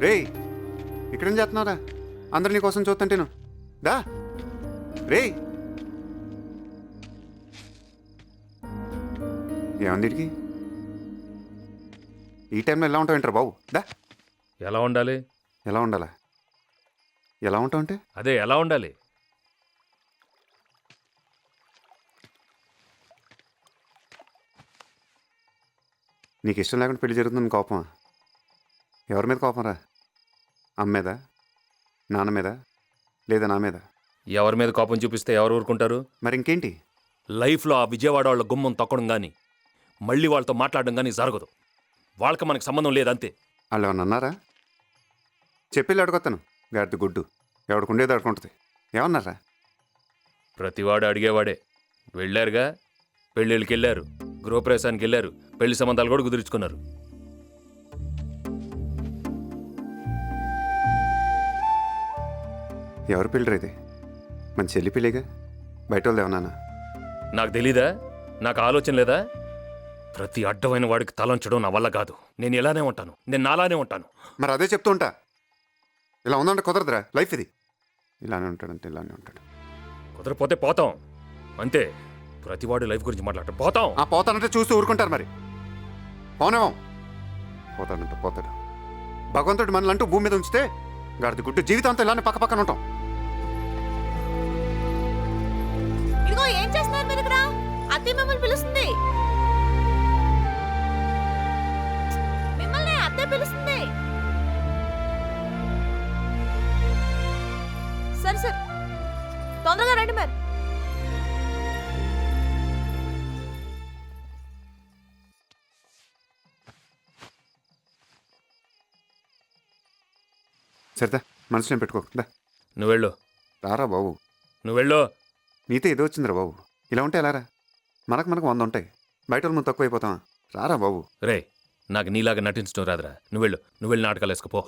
రేయ్ ఇక్కడేం చేస్తున్నారా? అందరు నీ కోసం చూస్తుంటేను. దా రేయ్. ఏమంది వీడికి? ఈ టైంలో ఎలా ఉంటావు ఏంటారు బాబు? దా. ఎలా ఉండాలి? ఎలా ఉండాలా? ఎలా ఉంటావు అంటే అదే ఎలా ఉండాలి? నీకు ఇష్టం లేకుండా పెళ్లి జరుగుతుంది కోపమా? ఎవరి మీద కోపం రా? అమ్మ మీద, నాన్న మీద, లేదా నా మీద? ఎవరి మీద కోపం చూపిస్తే ఎవరు ఊరుకుంటారు? మరి ఇంకేంటి? లైఫ్లో ఆ విజయవాడ వాళ్ళ గుమ్మం తొక్కడం కానీ మళ్ళీ వాళ్ళతో మాట్లాడడం కానీ జరగదు. వాళ్ళకి మనకు సంబంధం లేదంతే. వాళ్ళు ఏమన్నా అన్నారా? చెప్పి అడుగుతాను. గాడిద గుడ్డు ఎవడుకుండేది అడుకుంటుంది. ఏమన్నారా? ప్రతివాడు అడిగేవాడే. వెళ్ళారుగా, పెళ్ళిళ్ళకి వెళ్ళారు, గృహప్రవేశానికి వెళ్ళారు, పెళ్లి సంబంధాలు కూడా కుదుర్చుకున్నారు. ఎవరు పెళ్ళి ఇది? మన చెల్లి పెళ్ళిగా? బయట వాళ్ళు ఏమన్నా? నాకు తెలీదా? నాకు ఆలోచన లేదా? ప్రతి అడ్డమైన వాడికి తలంచడం నా వల్ల కాదు. నేను ఇలానే ఉంటాను, నేను నాలానే ఉంటాను. మరి అదే చెప్తూ ఉంటా. ఇలా ఉందంటే కుదరదురా లైఫ్ ఇది. ఇలానే ఉంటాడంటే ఇలానే ఉంటాడు. కుదరపోతే పోతాం అంతే. ప్రతివాడు లైఫ్ గురించి మాట్లాడటం పోతాం. ఆ పోతానంటే చూస్తూ ఊరుకుంటారు. మరి పోనేమో. పోతాడంటే పోతాడు. భగవంతుడు మనలంటూ భూమి మీద ఉంచితే గాడిద గుడ్డు జీవితాంతో ఇలానే పక్క పక్కన ఉంటాం. ఇదిగో ఏం చేస్తున్నారు మీరు ఇక్కడ? అత్తయ్య మిమ్మల్ని పిలుస్తుంది. మిమ్మల్ని అత్తయ్య పిలుస్తుంది. సరే సరే తొందరగా రండి మరి. సరేదా మనసులో పెట్టుకోదా. నువ్వు వెళ్ళు. రారా బాబు. నువ్వు వెళ్ళు. నీతో ఏదో వచ్చిందిరా బాబు. ఇలా ఉంటే ఎలారా? మనకు 100 ఉంటాయి. బయట వాళ్ళు ముందు తక్కువ అయిపోతామా? రారా బాబు. రే, నాకు నీలాగా నటించడం రాదురా. నువ్వు వెళ్ళు, నువ్వు వెళ్ళి నాటకాలు వేసుకుపో.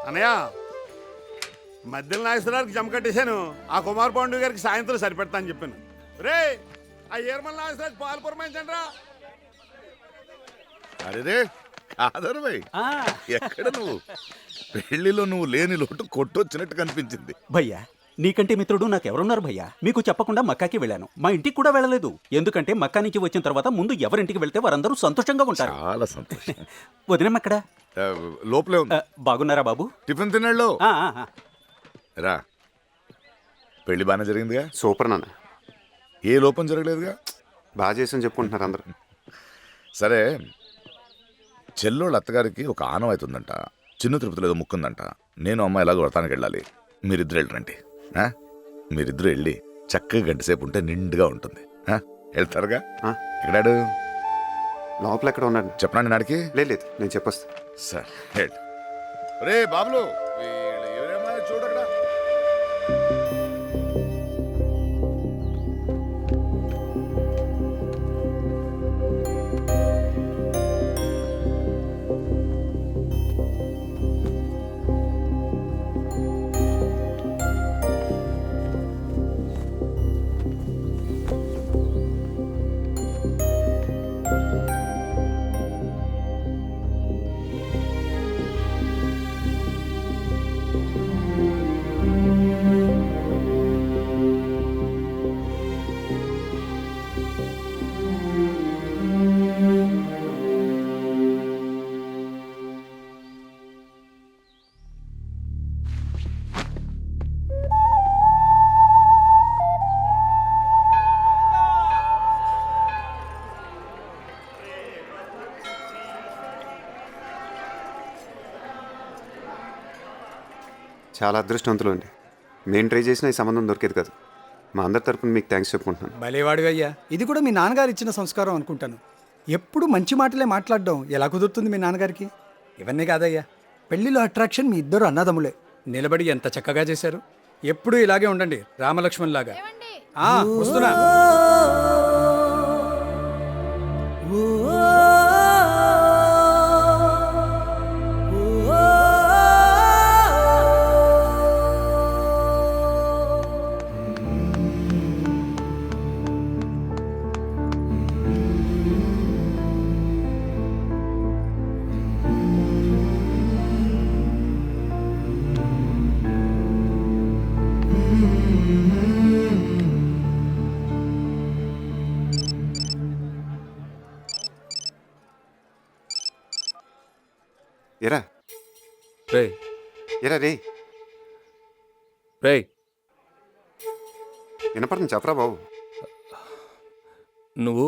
అన్నయ్య, మధ్యలో నాగేశ్వరరావుకి జమ కట్టేశాను. ఆ కుమార్ పాండు గారికి సాయంత్రం సరిపెడతా అని చెప్పాను. రే, ఆ ఏర్మల్ నాగేశ్వరరావు పాలు పురమాయించండి రా. అరే కాదరు భయ్, ఎక్కడ నువ్వు? పెళ్లిలో నువ్వు లేని లోటు కొట్టొచ్చినట్టు కనిపించింది. భయ్యా, నీకంటే మిత్రుడు నాకెవరున్నారు భయ్యా? మీకు చెప్పకుండా మక్కాకి వెళ్ళాను. మా ఇంటికి కూడా వెళ్ళలేదు. ఎందుకంటే మక్కా నుంచి వచ్చిన తర్వాత ముందు ఎవరింటికి వెళ్తే వారందరూ సంతోషంగా ఉంటారు. చాలా సంతోషం. వదినమ్మ ఎక్కడ? లోపలే ఉంది. బాగున్నారా బాబు? టిఫిన్ తిన్నాళ్ళు. ఆ, ఆ, ఆ. రా, పెళ్లి బాగానే జరిగిందిగా? సూపర్ నాన్న. ఏ లోపం జరగలేదుగా? బాగా చేసని చెప్పుకుంటున్నారు అందరు. సరే, చెల్లోళ్ళ అత్తగారికి ఒక ఆనం అవుతుందంట. చిన్న తిరుపతిలో ఏదో ముక్కుందంట. నేను అమ్మ ఎలాగో వ్రతానికి వెళ్ళాలి. మీరిద్దరు వెళ్ళరండి. మీరిద్దరు వెళ్ళి చక్కగా గంటసేపు ఉంటే నిండుగా ఉంటుంది. వెళ్తారుగా? ఎక్కడాడు? లోపల ఎక్కడ ఉన్నాడు చెప్పనా నాడికి? లేదు నేను చెప్పొస్తా. సరే రే బాబులు, ఎవరేమో చూడరా. చాలా అదృష్టవంతులు అండి. నేను ట్రై చేసిన ఈ సంబంధం దొరికేది కాదు. మా అందరి తరపున మీకు థ్యాంక్స్ చెప్పుకుంటున్నాను. భలేవాడు అయ్యా. ఇది కూడా మీ నాన్నగారు ఇచ్చిన సంస్కారం అనుకుంటాను. ఎప్పుడు మంచి మాటలే మాట్లాడడం ఎలా కుదురుతుంది మీ నాన్నగారికి? ఇవన్నీ కాదయ్యా, పెళ్లిలో అట్రాక్షన్ మీ ఇద్దరు అన్నదమ్ములే. నిలబడి ఎంత చక్కగా చేశారు. ఎప్పుడూ ఇలాగే ఉండండి, రామలక్ష్మణ్ లాగా. వస్తున్నా. ఎరా రే ఎరా రే రే వినపడుతుంది చెప్పరా బాబు. నువ్వు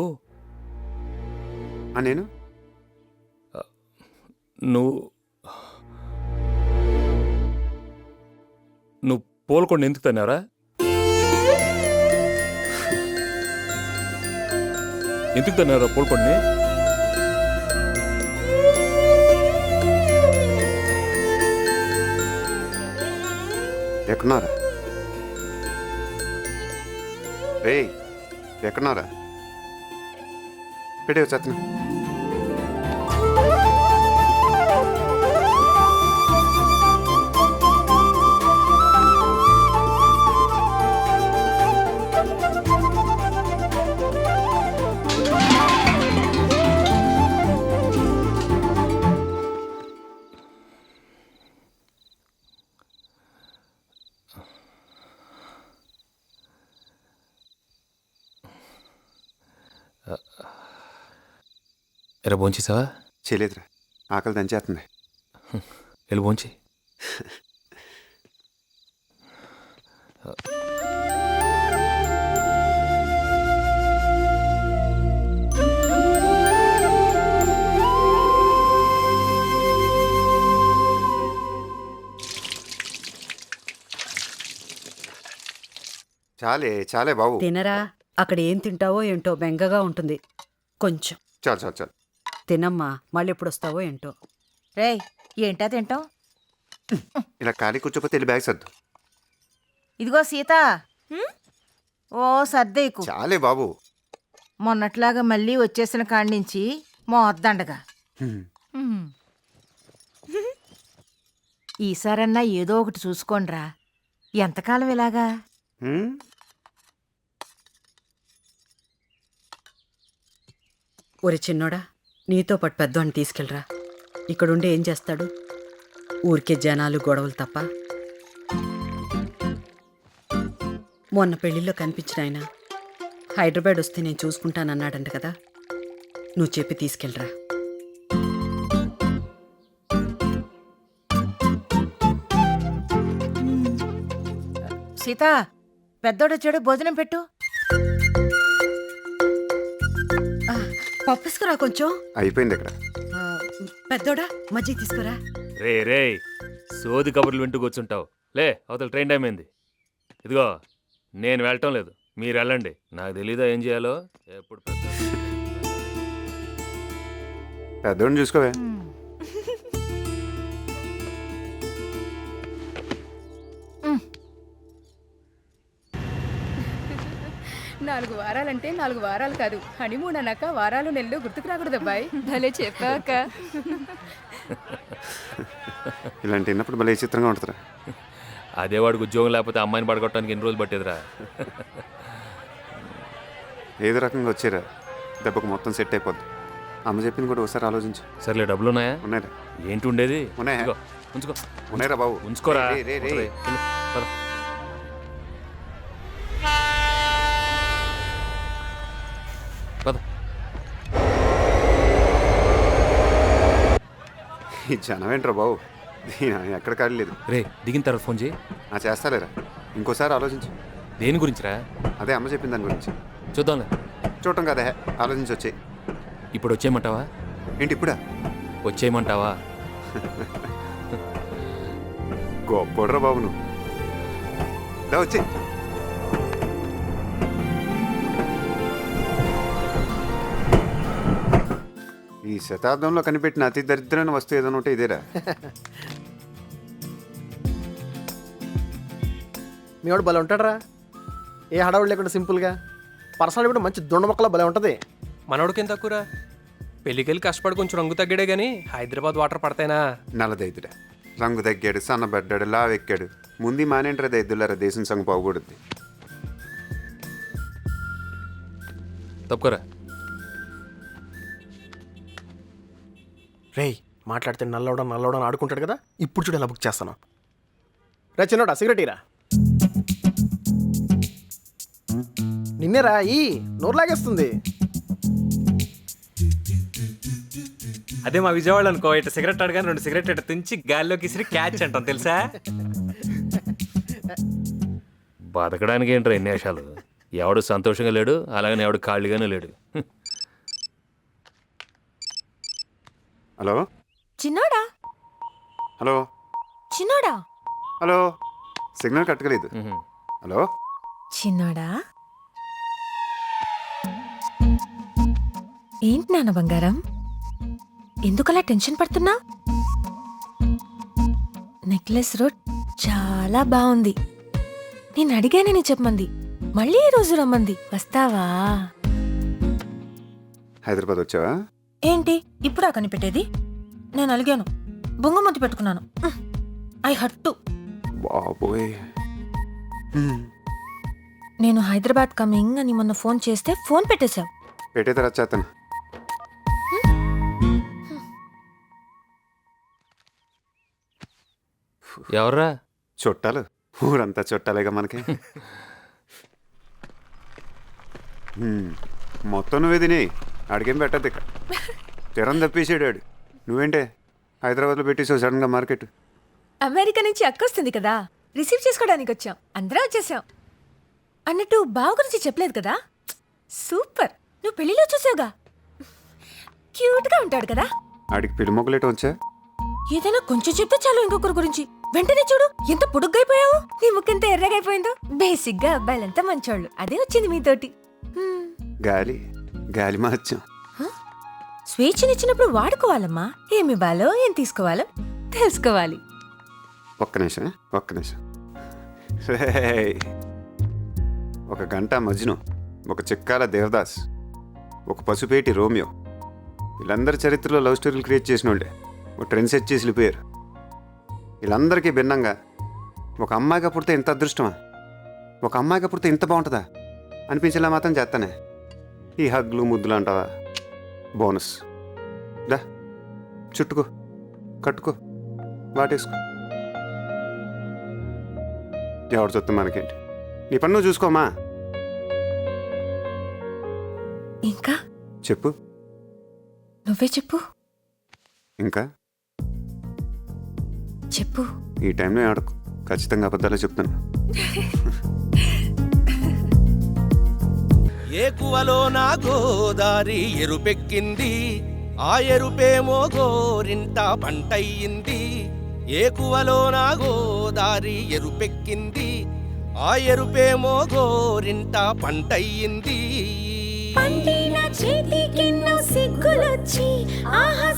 నేను నువ్వు నువ్వు పోల్కొండ ఎందుకు తన్నారా? ఎందుకు తన్నారా పోల్కొండని? ఎక్కడున్నారా రే? ఎక్కడున్నారా? పెడే వచ్చేస్తున్నా. ఎరా భోంచేసావా? చేయలేదురా, ఆకలి దంచేస్తుంది. వెళ్ళి భోంచి. చాలే చాలే బాబు. తినరా, అక్కడ ఏం తింటావో ఏంటో బెంగగా ఉంటుంది. కొంచెం చాలు చాలు చాలు. తినమ్మా, మళ్ళీ ఎప్పుడు వస్తావో ఏంటో. రేయ్, ఏంటా తింటాం? ఇలా ఖాళీ కూర్చోపోతే వెళ్ళి బ్యాగ్ సర్దు. ఇదిగో సీత, ఓ సర్దేకు. చాలే బాబు. మొన్నట్లాగా మళ్ళీ వచ్చేసిన కాడి నుంచి మోద్దండగా. ఈసారన్నా ఏదో ఒకటి చూసుకోండ్రా. ఎంతకాలం ఇలాగా? ఒరి చిన్నోడా, నీతో పాటు పెద్దవాడిని తీసుకెళ్ళరా. ఇక్కడుండి ఏం చేస్తాడు? ఊరికే జనాలు గొడవలు తప్ప. మొన్న పెళ్లిలో కనిపించిన ఆయన హైదరాబాద్ వస్తే నేను చూసుకుంటానన్నాడంట కదా, నువ్వు చెప్పి తీసుకెళ్ళరా. సీత, పెద్దోడొచ్చాడు, భోజనం పెట్టు. పప్పుసుకురా కొంచెం. అయిపోయింది ఇక్కడ. ఆ, పెద్దోడా మజ్జిగ తీసుకురా. రే రే సోది కబుర్లు వింటూ కూర్చుంటావు. లే, అవతల ట్రైన్ టైం అయింది. ఇదిగో నేను వెళ్ళటం లేదు, మీరు వెళ్ళండి. నాకు తెలీదా ఏం చేయాలో? ఎప్పుడు పెద్దోడిని చూసుకోవే. నాలుగు వారాలంటే 4 వారాలు కాదు, హనీమూన్ అన్నాక వారాలు నెలలు గుర్తుకు రాకూడదు అబ్బాయి. భలే చెప్పాక. ఇలాంటి విన్నప్పుడు భలే చిత్రంగా ఉంటుందిరా. అదే వాడికి ఉద్యోగం లేకపోతే అమ్మాయిని పడగొట్టడానికి ఎన్ని రోజులు పట్టేదిరా? ఏదో రకంగా వచ్చారా, దెబ్బకు మొత్తం సెట్ అయిపోద్ది. అమ్మ చెప్పింది కూడా ఒకసారి ఆలోచించు. సర్లే, డబ్బులు ఉన్నాయా? ఉన్నాయిరా. ఏంటి ఉండేది? ఉన్నాయా? ఇదిగో, ఉంచుకో. ఉన్నాయిరా బాబు. ఉంచుకోరా. రే, రే, రే. వెళ్ళు, పద. పద. ఈ జనం ఏంట్రా బాబు, ఎక్కడ ఖాళీ లేదు. రే, దిగిన తర్వాత ఫోన్ చేయి. చేస్తాలేరా, ఇంకోసారి ఆలోచించు. దేని గురించిరా? అదే అమ్మ చెప్పిన దాని గురించి. చూద్దాంలే. చూడటం కదా, ఆలోచించి వచ్చాయి. ఇప్పుడు వచ్చేయమంటావా? ఏంటి ఇప్పుడా? వచ్చేయమంటావా? గొప్పడ్రా బాబు నువ్వు. దా వచ్చి. ఈ శతాబ్దంలో కనిపెట్టిన అతి దరిద్రమైన వస్తువు ఏదైనా ఉంటే ఇదేరా. మీ వాడు భలే ఉంటాడరా, ఏ హడావుడు లేకుండా సింపుల్గా. పర్సనల్ కూడా మంచి దొండ మొక్కలో భలే ఉంటుంది. మనోడికేం తక్కువరా, పెళ్ళికెళ్ళి కష్టపడి కొంచెం రంగు తగ్గాడే గానీ హైదరాబాద్ వాటర్ పడతాయినా. నల్లదైదురా, రంగు తగ్గాడు, సన్నబడ్డాడు, లావెక్కాడు. ముందు మానేంట్రా దైద్దులారా, దేశం సంగ పోకూడదు. తప్పుకోరా. రేయ్ మాట్లాడితే నల్లవడం ఆడుకుంటాడు కదా, ఇప్పుడు చూడు ఎలా బుక్ చేస్తాను. రే చిన్నోడా సిగరెట్ ఇరా. నిన్నేరా ఈ నోరు లాగేస్తుంది. అదే మా విజయవాడ అనుకో, ఇట్లా సిగరెట్ అడగానే 2 సిగరెట్ ఇట్లా తుంచి గాల్లోకి ఇసిరి క్యాచ్ అంటాం తెలుసా. బతకడానికి ఏంట్రా ఎన్ని వేషాలు. ఎవడు సంతోషంగా లేడు, అలాగని ఎవడు ఖాళీగానే లేడు. హలో చిన్నోడా హలో చిన్నోడా హలో, సిగ్నల్ కట్టగలేదు. హలో చిన్నోడా, ఏంటి నాన్న బంగారం, ఎందుకలా టెన్షన్ పడుతున్నా? నెక్లెస్ రోడ్ చాలా బాగుంది. నేను అడిగానని చెప్పమంది, మళ్ళీ ఈ రోజు రమ్మంది. వస్తావా? హైదరాబాద్ వచ్చావా? ఏంటి ఇప్పుడా కనిపెట్టేది? నేను అలిగాను, బొంగమూతి పెట్టుకున్నాను. ఐ హట్టు. బాబోయ్, నేను హైదరాబాద్ కమింగ్ అని మొన్న ఫోన్ చేస్తే ఫోన్ పెట్టేశావు. పెట్టే తర్వాత చేస్తాను. ఎవర్రా? చుట్టాలు, ఊరంతా చుట్టాలేగా మనకి. మొత్తం నువ్వే తిని అడిగేం పెట్టద్దు. ఇక్కడ తిరం తప్పేసాడు. నువ్వేంటే హైదరాబాద్లో పెట్టేసావు సడన్గా మార్కెట్. అమెరికా నుంచి అక్క వస్తుంది కదా, రిసీవ్ చేసుకోవడానికి వచ్చాం. అందరం వచ్చేసాం. అన్నట్టు బావ గురించి చెప్పలేదు కదా. సూపర్, నువ్వు పెళ్లిలో చూసావుగా, క్యూట్గా ఉంటాడు కదా. ఆడికి పెళ్లి మొక్కలేట వచ్చా. ఏదైనా కొంచెం చెప్తే చాలు ఇంకొకరి గురించి. వెంటనే చూడు ఎంత పొడుగ్గైపోయావు, నీ ముక్కెంత ఎర్రగైపోయిందో. బేసిక్ గా అబ్బాయిలంతా మంచోళ్ళు, అదే వచ్చింది మీతోటి. గాలి గాలి మార్చాం. స్వేచ్ఛనిచ్చినప్పుడు వాడుకోవాలమ్మా. ఏమి ఇవ్వాలో ఏం తీసుకోవాలో తెలుసుకోవాలి. ఒక్క నిమిషం. రేయ్, ఒక గంట మజ్ను, ఒక చిక్కాల దేవదాస్, ఒక పసుపేటి రోమియో, వీళ్ళందరి చరిత్రలో లవ్ స్టోరీలు క్రియేట్ చేసిన వాళ్ళే. ఒక ట్రెండ్ సెట్ చేసి వెళ్ళిపోయారు. వీళ్ళందరికీ భిన్నంగా ఒక అమ్మాయిగా పుడితే ఇంత అదృష్టమా, ఒక అమ్మాయిగా పుడితే ఇంత బాగుంటుందా అనిపించేలా మాత్రం చేస్తానే. ఈ హగ్లు ముద్దులు అంటావా, బోనస్. దా చుట్టుకో, కట్టుకో, వాటేసుకో. ఎవరు చెప్తా మనకేంటి, నీ పన్ను చూసుకోమా. ఇంకా చెప్పు. నువ్వే చెప్పు. ఇంకా చెప్పు. ఈ టైంలో ఆడకు, ఖచ్చితంగా అబద్ధాలే చెప్తాను. ఏకువలో నా గోదారి ఎరుపెక్కింది, ఆ ఎరుపేమో గోరింట పంటయ్యింది. ఏకువలో నా గోదారి ఎరుపెక్కింది, ఆ ఎరుపేమో గోరింట పంటయ్యింది. పండిన చేతికెన్నో సిగ్గులొచ్చి ఆహా